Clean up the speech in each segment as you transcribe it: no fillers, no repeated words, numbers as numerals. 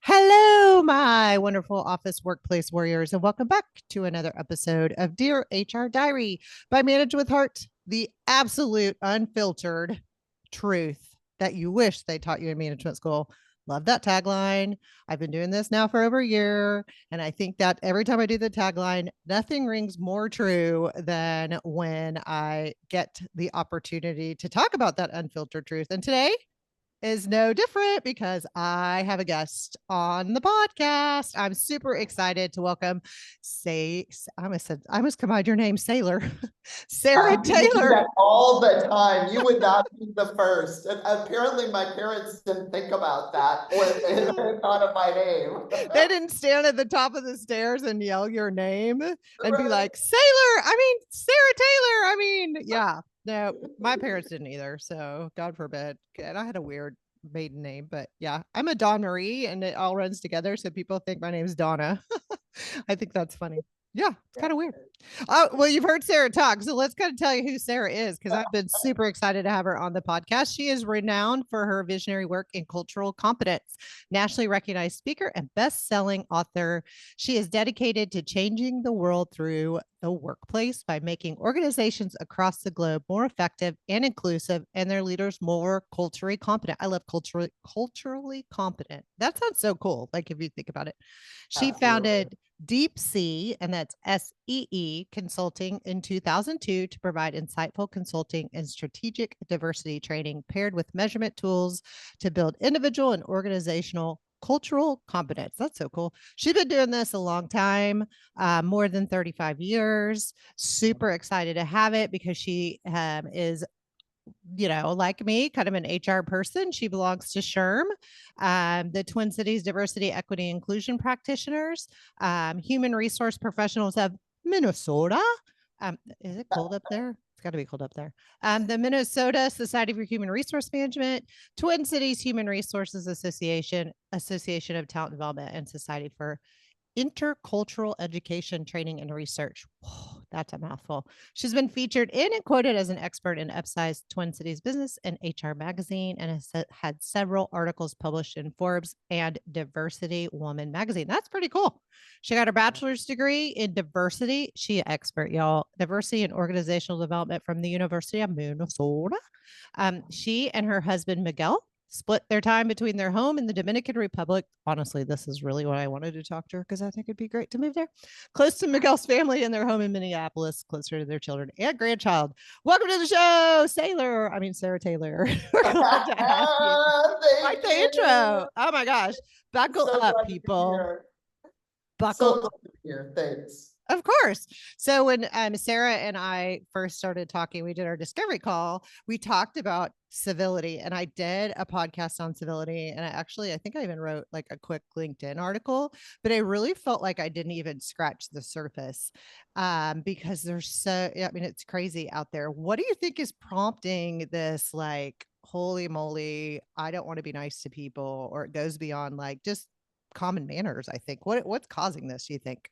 Hello, my wonderful office workplace warriors, and welcome back to another episode of Dear HR Diary by Manage with Heart, the absolute unfiltered truth that you wish they taught you in management school. Love that tagline. I've been doing this now for over a year, and I think that every time I do the tagline, nothing rings more true than when I get the opportunity to talk about that unfiltered truth. And today, is no different because I have a guest on the podcast. I'm super excited to welcome I must combine your name, Sailor, Sara You do Taylor. that all the time. You would not be the first. And apparently my parents didn't think about that when they thought of my name. They didn't stand at the top of the stairs and yell your name and be Right. like, Sailor, I mean, Sara Taylor. I mean, yeah, no, my parents didn't either. So God forbid. And I had a weird maiden name, but yeah, I'm a Dawn Marie and it all runs together. So people think my name is Donna. I think that's funny. Yeah, it's kind of weird. Oh, well, you've heard Sara talk. So let's kind of tell you who Sara is because I've been super excited to have her on the podcast. She is renowned for her visionary work in cultural competence, nationally recognized speaker and best-selling author. She is dedicated to changing the world through the workplace by making organizations across the globe more effective and inclusive and their leaders more culturally competent. I love culturally competent. That sounds so cool. Like if you think about it. She Absolutely. founded Deep Sea, and that's SEE Consulting in 2002 to provide insightful consulting and strategic diversity training paired with measurement tools to build individual and organizational cultural competence. That's so cool. She's been doing this a long time, more than 35 years. Super excited to have it because she is like me, kind of an HR person. She belongs to SHRM, the Twin Cities Diversity, Equity, Inclusion Practitioners, Human Resource Professionals of Minnesota. Is it cold up there? It's got to be cold up there. The Minnesota Society for Human Resource Management, Twin Cities Human Resources Association, Association of Talent Development, and Society for Intercultural Education, Training, and Research. Whoa, that's a mouthful. She's been featured in and quoted as an expert in Upsize Twin Cities Business and HR Magazine and has had several articles published in Forbes and Diversity Woman Magazine. That's pretty cool. She got her bachelor's degree in diversity. She expert, y'all. Diversity and organizational development from the University of Minnesota. She and her husband, Miguel, split their time between their home in the Dominican Republic. Honestly, this is really what I wanted to talk to her because I think it'd be great to move there. Close to Miguel's family and their home in Minneapolis, closer to their children and grandchild. Welcome to the show, Sara Taylor. We're glad to have you. Like Thank the intro. you. Oh my gosh. I'm Buckle so up, glad to be people. here. Buckle So glad to be here. Thanks. Of course. So when Sara and I first started talking, we did our discovery call. We talked about civility, and I did a podcast on civility. And I think I even wrote like a quick LinkedIn article, but I really felt like I didn't even scratch the surface because there's I mean, it's crazy out there. What do you think is prompting this? Like, holy moly, I don't want to be nice to people, or it goes beyond like just common manners. I think what's causing this? Do you think?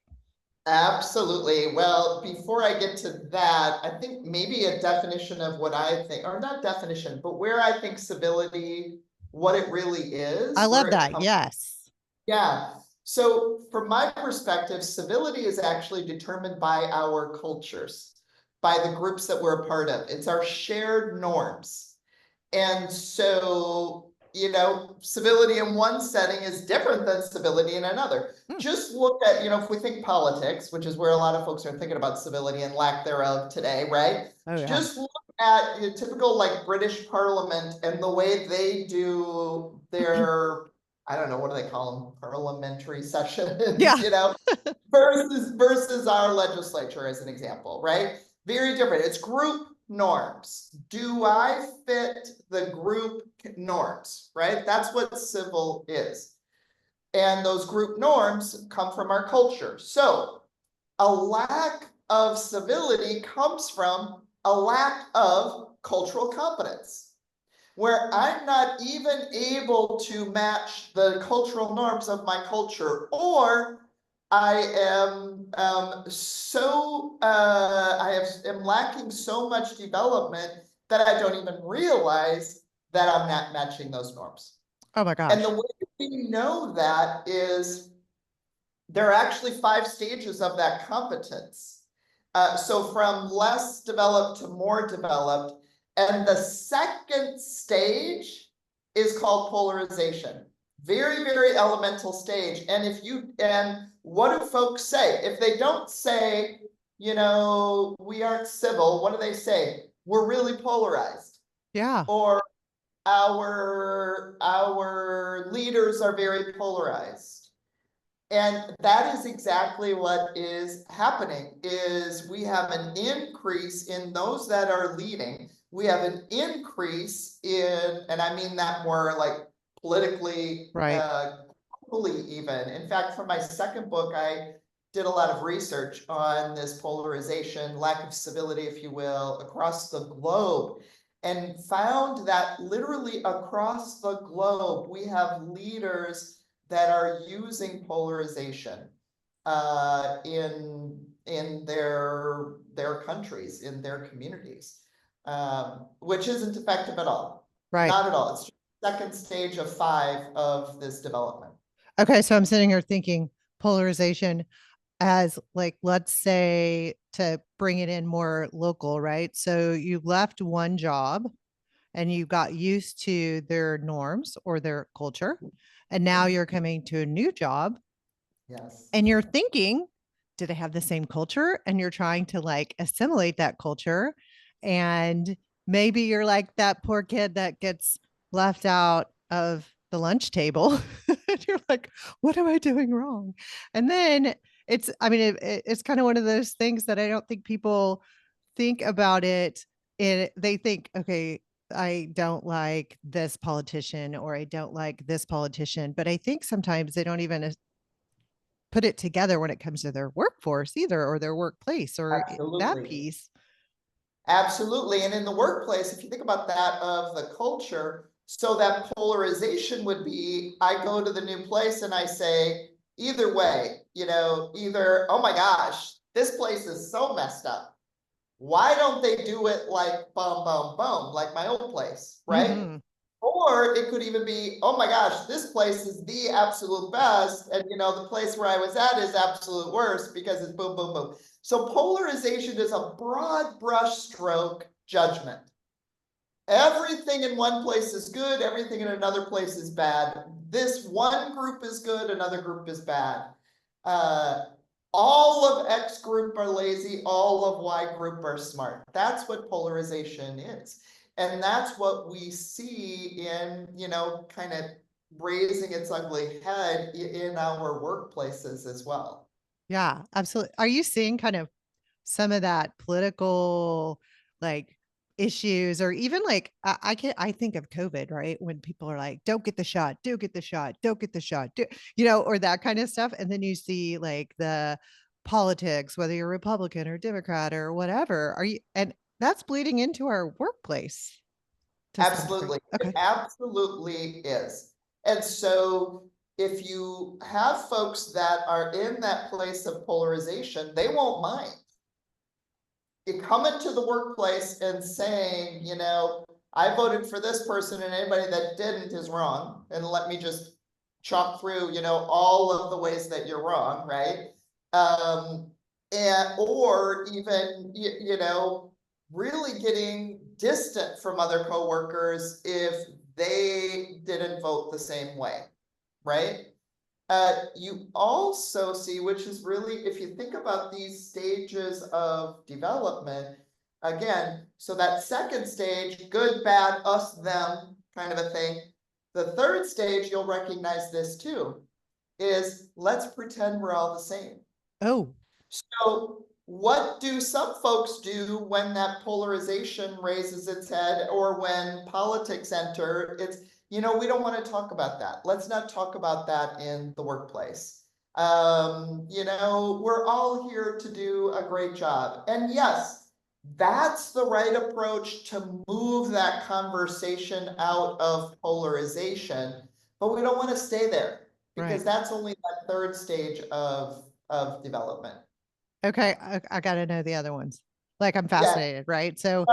Absolutely. Well, before I get to that, I think maybe a definition of what I think, or not definition, but where I think civility, what it really I is, where love it that. comes. Yes. Yeah. So from my perspective, civility is actually determined by our cultures, by the groups that we're a part of. It's our shared norms. And so, civility in one setting is different than civility in another. Hmm. Just look at, if we think politics, which is where a lot of folks are thinking about civility and lack thereof today, right? Oh yeah. Just look at your typical like British Parliament and the way they do their, I don't know, what do they call them? Parliamentary Yeah. sessions, versus our legislature as an example, right? Very different. It's group norms. Do I fit the group norms, right? That's what civil is. And those group norms come from our culture. So a lack of civility comes from a lack of cultural competence, where I'm not even able to match the cultural norms of my culture, or I am am lacking so much development that I don't even realize that I'm not matching those norms. Oh my And the gosh. way we know that is there are actually 5 stages of that competence. So from less developed to more developed. And the second stage is called polarization. Very, very elemental stage. And what do folks say? If they don't say, we aren't civil, what do they say? We're really polarized. Yeah. Or our leaders are very polarized. And that is exactly what is happening, is we have an increase in those that are leading. We have an increase in, and I mean that more like politically, Right. globally even. In fact, for my second book, I did a lot of research on this polarization, lack of civility, if you will, across the globe, and found that literally across the globe, we have leaders that are using polarization in their countries, in their communities, which isn't effective at all. Right. Not at all. It's just the second stage of 5 of this development. Okay. So I'm sitting here thinking polarization as like, let's say to bring it in more local, right? So you left one job and you got used to their norms or their culture. And now you're coming to a new job Yes. and you're thinking, do they have the same culture? And you're trying to like assimilate that culture. And maybe you're like that poor kid that gets left out of the lunch table. And you're like, what am I doing wrong? And then I mean, it's kind of one of those things that I don't think people think about it. They think, okay, I don't like this politician or I don't like this politician. But I think sometimes they don't even put it together when it comes to their workforce either, or their workplace, or that Absolutely. piece. Absolutely. And in the workplace, if you think about that of the culture, so that polarization would be, I go to the new place and I say, either way, either, oh my gosh, this place is so messed up. Why don't they do it like boom, boom, boom, like my old place, right? Mm-hmm. Or it could even be, oh my gosh, this place is the absolute best. And the place where I was at is absolute worst because it's boom, boom, boom. So polarization is a broad brush stroke judgment. Everything in one place is good, everything in another place is bad. This one group is good, another group is bad. Uh, all of X group are lazy, all of Y group are smart. That's what polarization is. And that's what we see in, kind of raising its ugly head in our workplaces as well. Yeah, absolutely. Are you seeing kind of some of that political like issues, or even like I think of COVID, right? When people are like, don't get the shot, do get the shot, don't get the shot, or that kind of stuff. And then you see like the politics, whether you're Republican or Democrat or whatever. Are you and that's bleeding into our workplace to some degree. Absolutely. It Okay. absolutely is. And so if you have folks that are in that place of polarization, they won't mind. You come into the workplace and saying, I voted for this person and anybody that didn't is wrong. And let me just chalk through, all of the ways that you're wrong, right? Or even, really getting distant from other coworkers if they didn't vote the same way, right? You also see, which is really, if you think about these stages of development, again, so that second stage, good, bad, us, them kind of a thing. The third stage, you'll recognize this too, is let's pretend we're all the same. Oh, So what do some folks do when that polarization raises its head, or when politics enter? It's, we don't want to talk about that. Let's not talk about that in the workplace. We're all here to do a great job. And yes, that's the right approach to move that conversation out of polarization, but we don't want to stay there because right. that's only that third stage of development. Okay, I got to know the other ones. Like I'm Yeah. fascinated, right? So,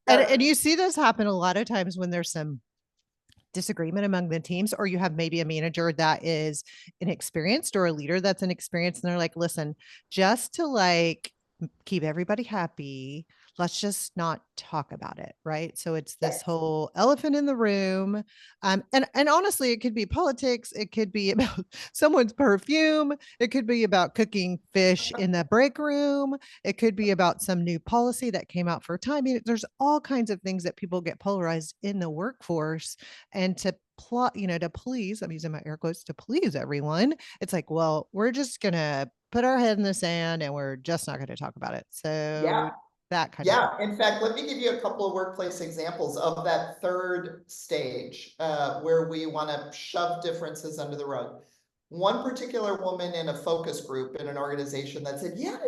and Sure. you see this happen a lot of times when there's some disagreement among the teams, or you have maybe a manager that is inexperienced or a leader that's inexperienced, and they're like, listen, just to like keep everybody happy, let's just not talk about it, right? So it's this whole elephant in the room. And honestly, it could be politics, it could be about someone's perfume, it could be about cooking fish in the break room, it could be about some new policy that came out for timing. There's all kinds of things that people get polarized in the workforce, and to plot, to please, I'm using my air quotes, to please everyone, it's like, well, we're just gonna put our head in the sand and we're just not going to talk about it. So that kind of thing. Yeah, in fact, let me give you a couple of workplace examples of that third stage where we want to shove differences under the rug. One particular woman in a focus group in an organization that said, yeah,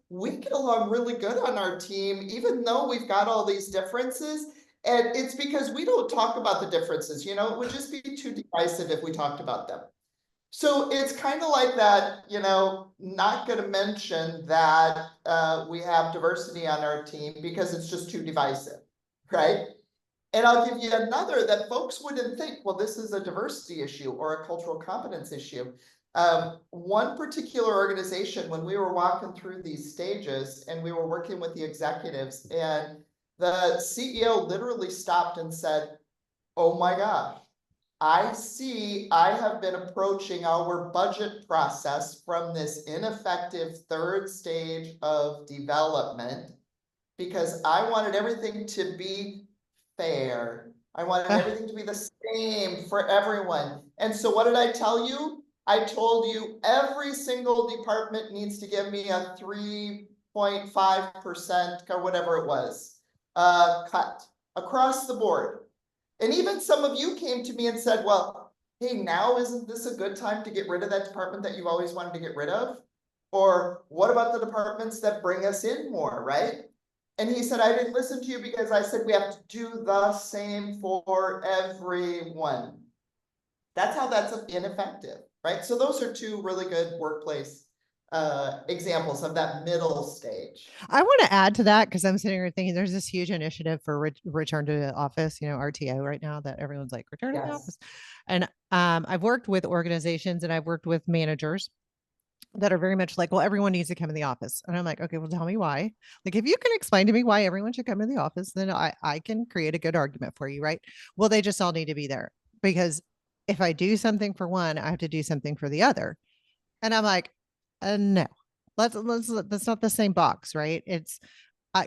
we get along really good on our team, even though we've got all these differences. And it's because we don't talk about the differences. It would just be too divisive if we talked about them. So it's kind of like that, not going to mention that we have diversity on our team because it's just too divisive, right? And I'll give you another that folks wouldn't think, well, this is a diversity issue or a cultural competence issue. One particular organization, when we were walking through these stages and we were working with the executives, and the CEO literally stopped and said, oh my gosh, I see I have been approaching our budget process from this ineffective third stage of development because I wanted everything to be fair. I wanted everything to be the same for everyone. And so what did I tell you? I told you every single department needs to give me a 3.5% or whatever it was cut across the board. And even some of you came to me and said, well, hey, now isn't this a good time to get rid of that department that you always wanted to get rid of? Or what about the departments that bring us in more, right? And he said, I didn't listen to you because I said we have to do the same for everyone. That's how that's ineffective, right? So those are two really good workplace examples of that middle stage. I want to add to that because I'm sitting here thinking there's this huge initiative for return to the office, RTO right now, that everyone's like, return to the office. And I've worked with organizations and I've worked with managers that are very much like, well, everyone needs to come in the office. And I'm like, okay, well, tell me why. Like, if you can explain to me why everyone should come in the office, then I can create a good argument for you, right? Well, they just all need to be there because if I do something for one, I have to do something for the other. And I'm like, no, that's not the same box, right? It's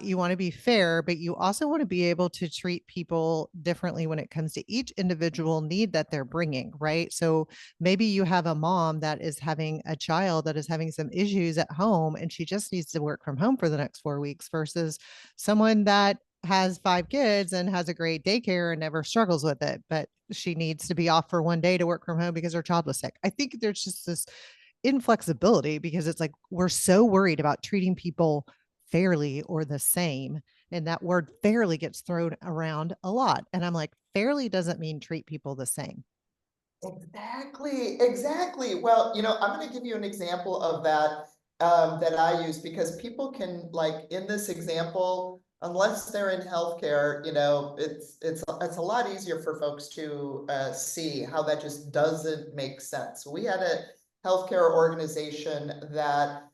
you want to be fair, but you also want to be able to treat people differently when it comes to each individual need that they're bringing, right? So maybe you have a mom that is having a child that is having some issues at home and she just needs to work from home for the next 4 weeks versus someone that has 5 kids and has a great daycare and never struggles with it, but she needs to be off for one day to work from home because her child was sick. I think there's just this inflexibility because it's like we're so worried about treating people fairly or the same. And that word fairly gets thrown around a lot. And I'm like, fairly doesn't mean treat people the same. Exactly. Well, I'm going to give you an example of that that I use because people can, like, in this example, unless they're in healthcare, it's a lot easier for folks to see how that just doesn't make sense. We had a healthcare organization that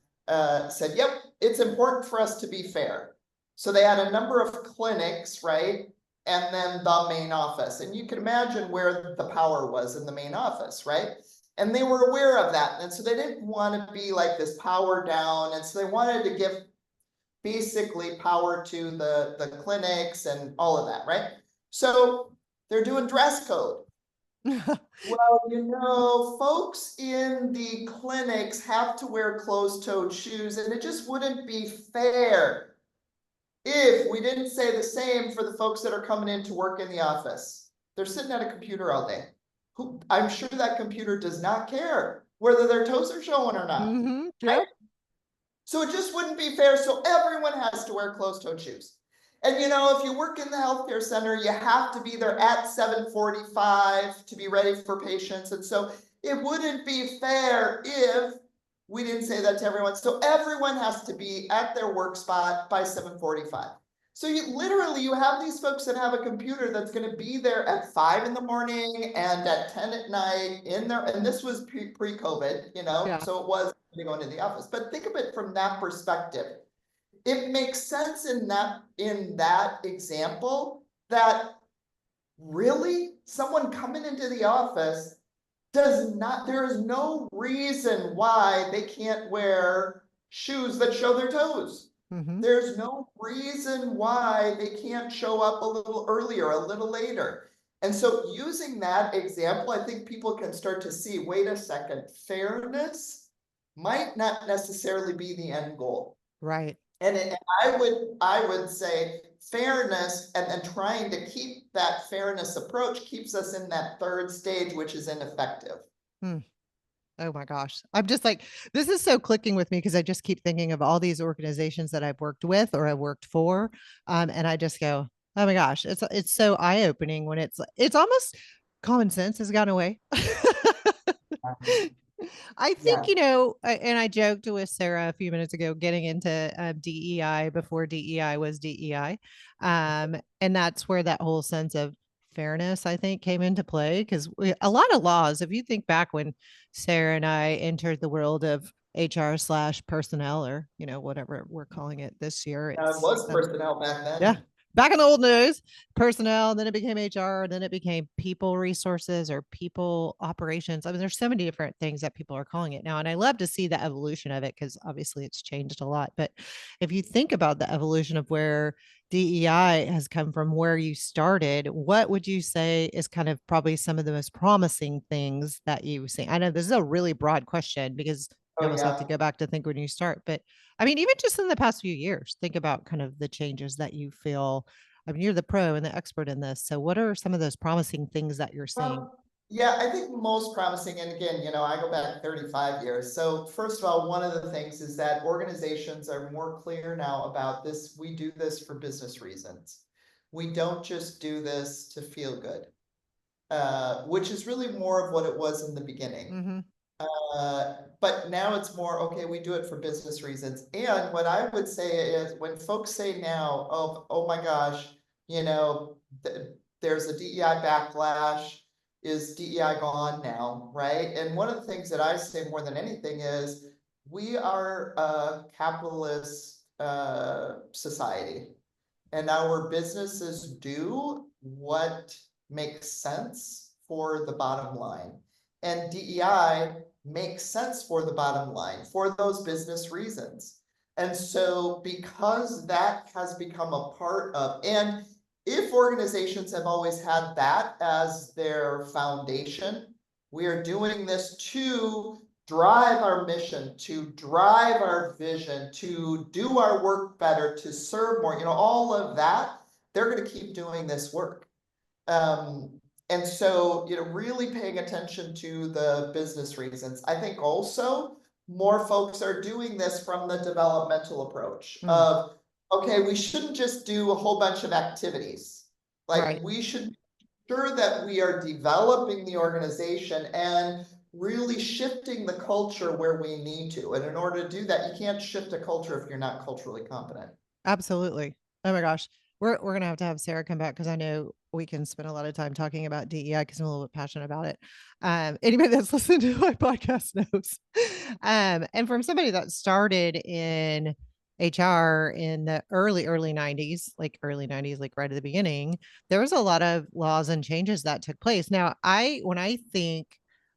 said, yep, it's important for us to be fair. So they had a number of clinics, right? And then the main office. And you can imagine where the power was in the main office, right? And they were aware of that. And so they didn't want to be like this power down. And so they wanted to give basically power to the clinics and all of that, right? So they're doing dress code. Well, folks in the clinics have to wear closed-toed shoes, and it just wouldn't be fair if we didn't say the same for the folks that are coming in to work in the office. They're sitting at a computer all day. I'm sure that computer does not care whether their toes are showing or not. Mm-hmm. Right? Yep. So it just wouldn't be fair. So everyone has to wear closed-toed shoes. And if you work in the healthcare center, you have to be there at 7:45 to be ready for patients. And so it wouldn't be fair if we didn't say that to everyone. So everyone has to be at their work spot by 7:45. So you have these folks that have a computer that's going to be there at 5 in the morning and at 10 at night in there. And this was pre-COVID, Yeah. so it was going to the office. But think of it from that perspective. It makes sense in that example that really someone coming into the office there is no reason why they can't wear shoes that show their toes. There's no reason why they can't show up a little earlier, a little later. And so using that example, I think people can start to see, wait a second, fairness might not necessarily be the end goal. Right. And I would say fairness and trying to keep that fairness approach keeps us in that third stage, which is ineffective. Oh my gosh. I'm just like, this is so clicking with me because I just keep thinking of all these organizations that I've worked with or I worked for. And I just go, oh my gosh, it's so eye-opening when it's almost common sense has gone away. I think, and I joked with Sara a few minutes ago, getting into DEI before DEI was DEI. And that's where that whole sense of fairness, I think, came into play because a lot of laws, if you think back when Sara and I entered the world of HR/personnel or, whatever we're calling it this year, It was personnel back then. Yeah. Back in the old news, personnel, then it became HR, then it became people resources or people operations. I mean, there's so many different things that people are calling it now. And I love to see the evolution of it because obviously it's changed a lot. But if you think about the evolution of where DEI has come from where you started, what would you say is kind of probably some of the most promising things that you've seen? I know this is a really broad question because you almost have to go back to think when you start, but I mean, even just in the past few years, think about kind of the changes that you feel. I mean, you're the pro and the expert in this. So, what are some of those promising things that you're seeing? Yeah, I think most promising, and again, I go back 35 years. So first of all, one of the things is that organizations are more clear now about this. We do this for business reasons. We don't just do this to feel good, which is really more of what it was in the beginning. But now it's more, okay, we do it for business reasons. And what I would say is when folks say now, oh my gosh, there's a DEI backlash, is DEI gone now, right? And one of the things that I say more than anything is we are a capitalist society, and our businesses do what makes sense for the bottom line. And DEI makes sense for the bottom line for those business reasons. And so because that has become a part of, and if organizations have always had that as their foundation, we are doing this to drive our mission, to drive our vision, to do our work better, to serve more, all of that, they're going to keep doing this work. And so, really paying attention to the business reasons. I think also more folks are doing this from the developmental approach of, okay, we shouldn't just do a whole bunch of activities. Like we should be sure that we are developing the organization and really shifting the culture where we need to. And in order to do that, you can't shift a culture if you're not culturally competent. Absolutely. Oh my gosh. We're going to have Sara come back because I know we can spend a lot of time talking about DEI because I'm a little bit passionate about it. Anybody that's listened to my podcast knows. And from somebody that started in HR in the early 90s, like right at the beginning, there was a lot of laws and changes that took place. Now, when I think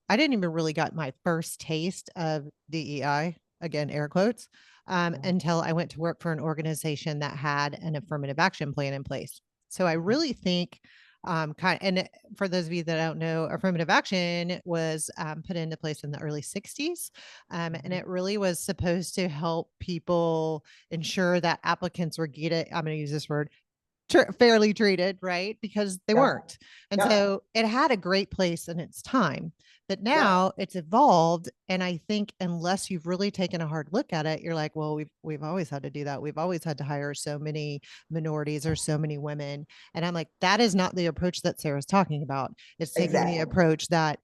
I didn't even really got my first taste of DEI, again, air quotes, until I went to work for an organization that had an affirmative action plan in place. So I really think and for those of you that don't know, affirmative action was put into place in the early 60s. And it really was supposed to help people ensure that applicants were I'm going to use this word, fairly treated, right? Because they weren't. And so it had a great place in its time, but now it's evolved. And I think unless you've really taken a hard look at it, you're like, well, we've always had to do that. We've always had to hire so many minorities or so many women. And I'm like, that is not the approach that Sara's talking about. It's taking the approach that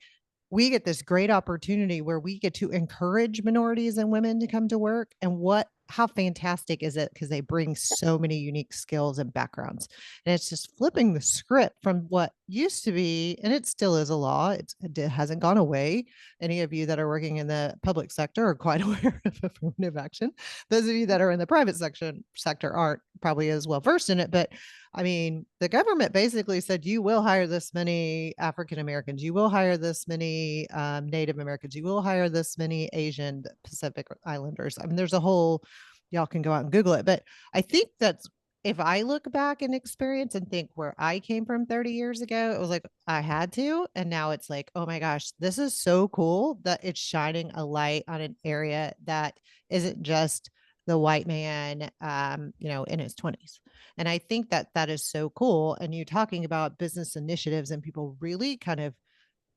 we get this great opportunity where we get to encourage minorities and women to come to work. And how fantastic is it? Because they bring so many unique skills and backgrounds. And it's just flipping the script from what used to be, and it still is a law. It hasn't gone away. Any of you that are working in the public sector are quite aware of affirmative action. Those of you that are in the private sector aren't probably as well versed in it. But I mean, the government basically said, you will hire this many African Americans, you will hire this many Native Americans, you will hire this many Asian Pacific Islanders. I mean, there's a whole, y'all can go out and Google it. But I think that's, if I look back and experience and think where I came from 30 years ago, it was like I had to. And now it's like, oh my gosh, this is so cool that it's shining a light on an area that isn't just the white man, in his 20s. And I think that that is so cool. And you talking about business initiatives and people really kind of,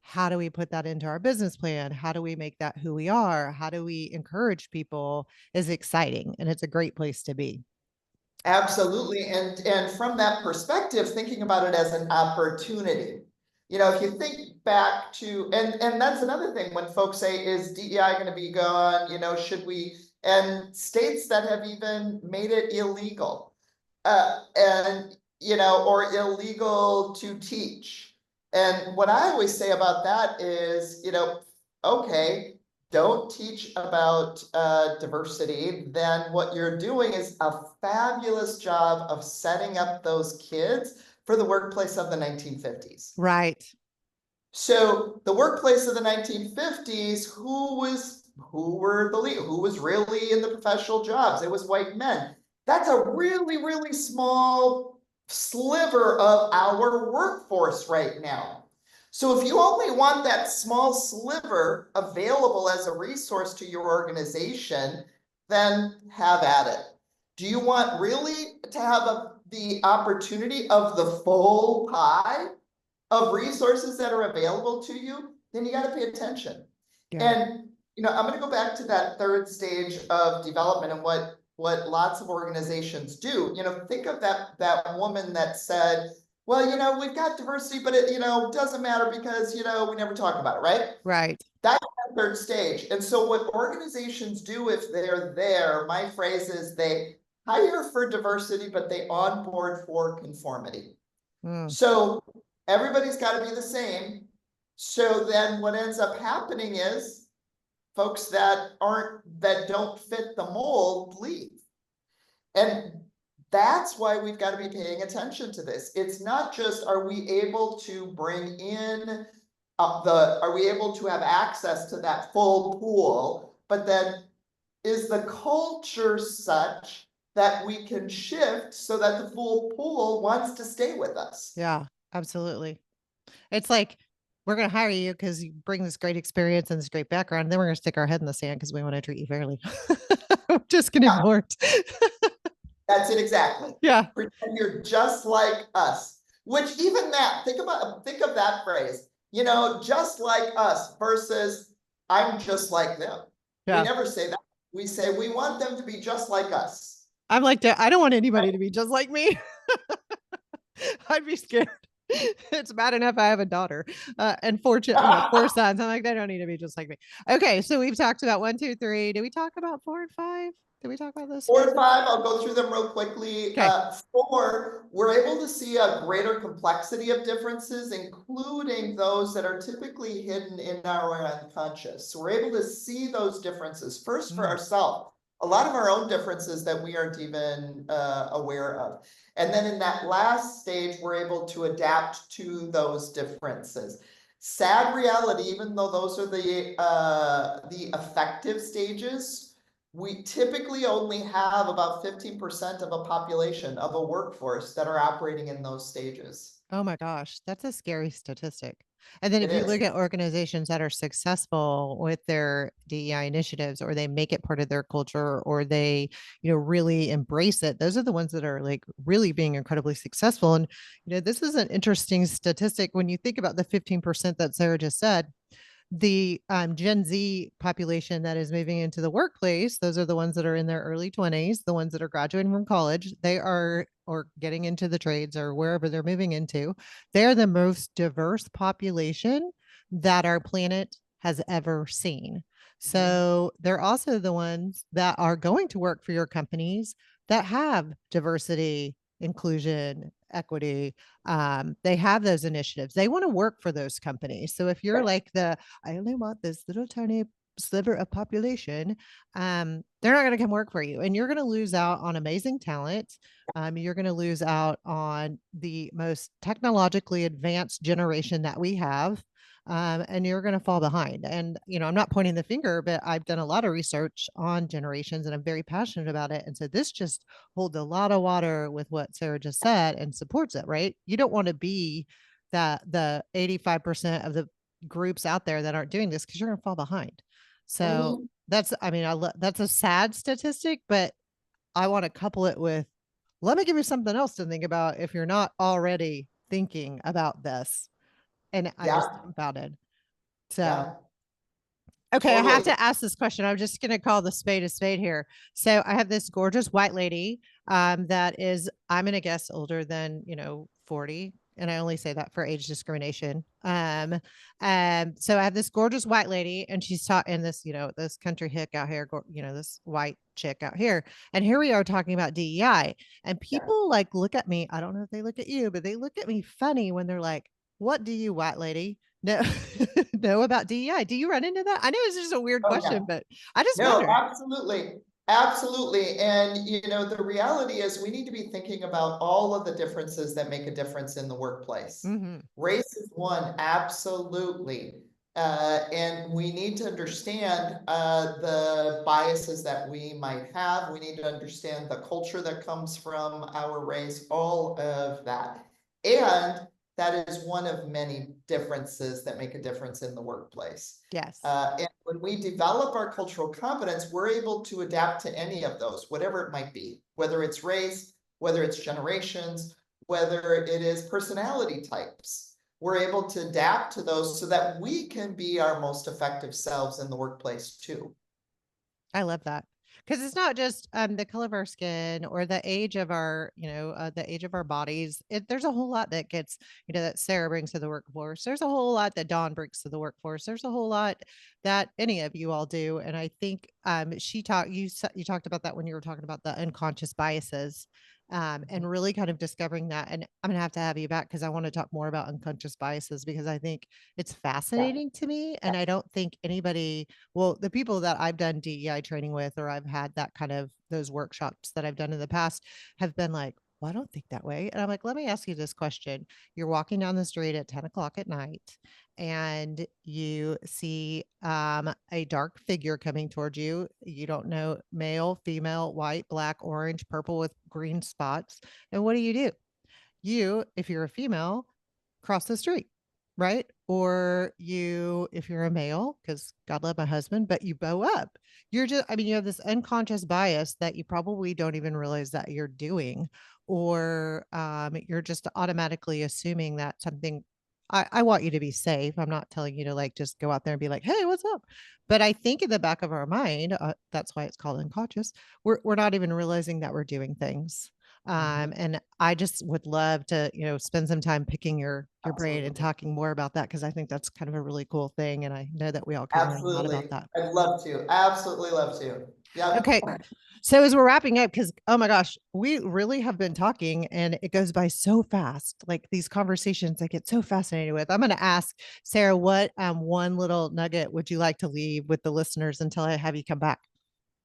how do we put that into our business plan? How do we make that who we are? How do we encourage people is exciting. And it's a great place to be. Absolutely. And from that perspective, thinking about it as an opportunity. If you think back to, and that's another thing when folks say, is DEI going to be gone? Should we, and states that have even made it illegal, or illegal to teach. And what I always say about that is, okay, don't teach about diversity, then what you're doing is a fabulous job of setting up those kids for the workplace of the 1950s. Right. So the workplace of the 1950s, who was really in the professional jobs? It was white men. That's a really, really small sliver of our workforce right now. So if you only want that small sliver available as a resource to your organization, then have at it. Do you want really to have the opportunity of the full pie of resources that are available to you? Then you got to pay attention. Yeah. And I'm going to go back to that third stage of development and what lots of organizations do. Think of that woman that said, well, we've got diversity, but it, doesn't matter because, we never talk about it, right? Right. That's that third stage. And so what organizations do if they're there, my phrase is they hire for diversity, but they onboard for conformity. So everybody's got to be the same. So then what ends up happening is folks that don't fit the mold leave. And that's why we've got to be paying attention to this. It's not just, are we able to bring in are we able to have access to that full pool, but then is the culture such that we can shift so that the full pool wants to stay with us? Yeah, absolutely. It's like, we're going to hire you because you bring this great experience and this great background. And then we're going to stick our head in the sand because we want to treat you fairly. I'm just going to ignore it. That's it. Exactly. Yeah. Pretend you're just like us, which even that, think of that phrase, just like us versus I'm just like them. Yeah. We never say that. We say we want them to be just like us. I'm like that. I don't want anybody to be just like me. I'd be scared. It's bad enough I have a daughter and 4 sons. I'm like, they don't need to be just like me. Okay, so we've talked about 1, 2, 3. Did we talk about 4 and 5? Did we talk about this? 4 and 5, I'll go through them real quickly. Okay. 4, we're able to see a greater complexity of differences, including those that are typically hidden in our unconscious. So we're able to see those differences first for ourselves. A lot of our own differences that we aren't even aware of. And then in that last stage, we're able to adapt to those differences. Sad reality, even though those are the effective stages, we typically only have about 15% of a population of a workforce that are operating in those stages. Oh my gosh, that's a scary statistic. And then if you look at organizations that are successful with their DEI initiatives, or they make it part of their culture, or they, really embrace it, those are the ones that are like really being incredibly successful. And, this is an interesting statistic when you think about the 15% that Sara just said. The Gen Z population that is moving into the workplace, those are the ones that are in their early 20s, the ones that are graduating from college, they are, or getting into the trades or wherever they're moving into, they're the most diverse population that our planet has ever seen. So they're also the ones that are going to work for your companies that have diversity, inclusion, equity. They have those initiatives. They want to work for those companies. So if you're like I only want this little tiny sliver of population, they're not going to come work for you, and you're going to lose out on amazing talent. You're going to lose out on the most technologically advanced generation that we have. And you're going to fall behind. And, I'm not pointing the finger, but I've done a lot of research on generations and I'm very passionate about it. And so this just holds a lot of water with what Sara just said and supports it, right? You don't want to be the 85% of the groups out there that aren't doing this because you're going to fall behind. So that's a sad statistic, but I want to couple it with, let me give you something else to think about if you're not already thinking about this. And I just about it. So, okay, totally. I have to ask this question. I'm just going to call the spade a spade here. So I have this gorgeous white lady that is, I'm going to guess older than, 40. And I only say that for age discrimination. So I have this gorgeous white lady and she's taught in this, this country hick out here, this white chick out here. And here we are talking about DEI and people like look at me. I don't know if they look at you, but they look at me funny when they're like, what do you, white lady, know about DEI? Do you run into that? I know it's just a weird question, but I just wonder. Absolutely. Absolutely. And, the reality is we need to be thinking about all of the differences that make a difference in the workplace. Race is one, absolutely. And we need to understand the biases that we might have. We need to understand the culture that comes from our race, all of that. And that is one of many differences that make a difference in the workplace. Yes. And when we develop our cultural competence, we're able to adapt to any of those, whatever it might be, whether it's race, whether it's generations, whether it is personality types. We're able to adapt to those so that we can be our most effective selves in the workplace too. I love that. Because it's not just the color of our skin or the age of our, the age of our bodies. There's a whole lot that gets, that Sara brings to the workforce. There's a whole lot that Dawn brings to the workforce. There's a whole lot that any of you all do. And I think you talked about that when you were talking about the unconscious biases. And really kind of discovering that. And I'm going to have you back because I want to talk more about unconscious biases because I think it's fascinating to me. And I don't think anybody, well, the people that I've done DEI training with, or I've had that kind of those workshops that I've done in the past have been like, well, I don't think that way. And I'm like, let me ask you this question. You're walking down the street at 10 o'clock at night and you see a dark figure coming towards you. You don't know, male, female, white, black, orange, purple with green spots. And what do? You, if you're a female, cross the street, right? Or if you're a male, because God love my husband, but you bow up. You have this unconscious bias that you probably don't even realize that you're doing, or you're just automatically assuming that something. I want you to be safe. I'm not telling you to like just go out there and be like, hey, what's up? But I think in the back of our mind, that's why it's called unconscious. We're not even realizing that we're doing things. And I just would love to, spend some time picking your brain and talking more about that because I think that's kind of a really cool thing. And I know that we all can learn a lot about that. I'd love to. Absolutely love to. Yeah. Okay. So as we're wrapping up, because oh my gosh, we really have been talking and it goes by so fast. Like these conversations I get so fascinated with. I'm going to ask Sara, what one little nugget would you like to leave with the listeners until I have you come back?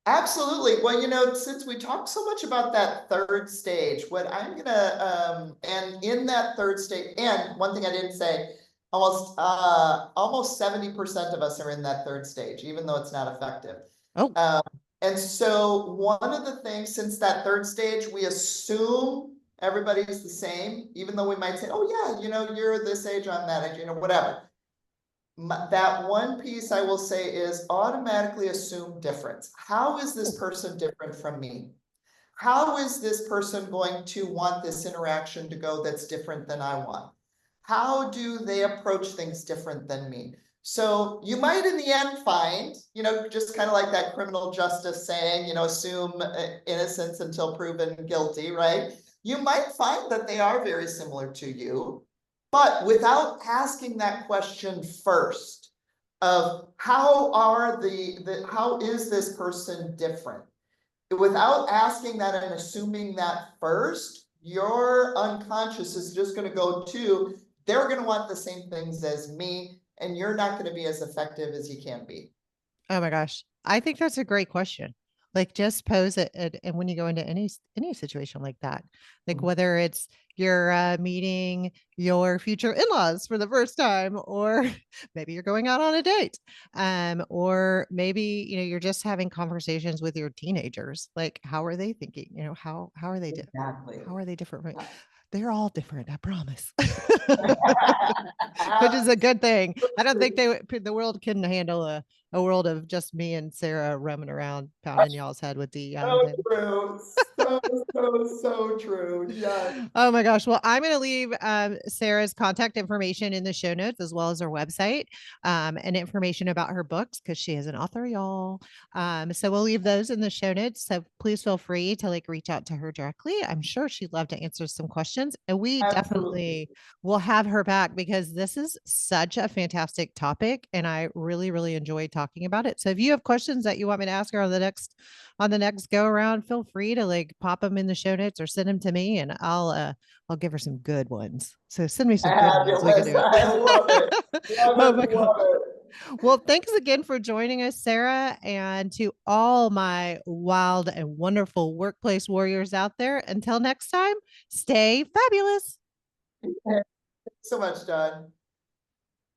Absolutely. Well, since we talked so much about that third stage, what I'm gonna and in that third stage, and one thing I didn't say, almost 70% of us are in that third stage, even though it's not effective. Oh. And so one of the things, since that third stage, we assume everybody's the same, even though we might say, oh yeah, you're this age, I'm that age, whatever. That one piece I will say is automatically assume difference. How is this person different from me? How is this person going to want this interaction to go that's different than I want? How do they approach things different than me? So you might in the end find, just kind of like that criminal justice saying, assume innocence until proven guilty, right? You might find that they are very similar to you. But without asking that question first of how is this person different? Without asking that and assuming that first, your unconscious is just going to go to, they're going to want the same things as me, and you're not going to be as effective as you can be. Oh my gosh. I think that's a great question. Like just pose it and when you go into any situation like that, like whether it's you're meeting your future in-laws for the first time, or maybe you're going out on a date, or maybe you're just having conversations with your teenagers. Like, how are they thinking? How are they different? Exactly. How are they different? They're all different, I promise. Which is a good thing. I don't think the world can handle a world of just me and Sara roaming around pounding y'all's head with DEI. So true. So true. Yeah. Oh my gosh. Well, I'm going to leave Sara's contact information in the show notes, as well as her website, and information about her books, because she is an author, y'all. So we'll leave those in the show notes. So please feel free to reach out to her directly. I'm sure she'd love to answer some questions, and we definitely will have her back, because this is such a fantastic topic and I really, really enjoy talking about it. So if you have questions that you want me to ask her on the next go around, feel free to pop them in the show notes or send them to me, and I'll give her some good ones. So send me some good ones. We can do it. I love it. Oh my God. Well, thanks again for joining us, Sara, and to all my wild and wonderful workplace warriors out there. Until next time, stay fabulous. Thanks so much, John.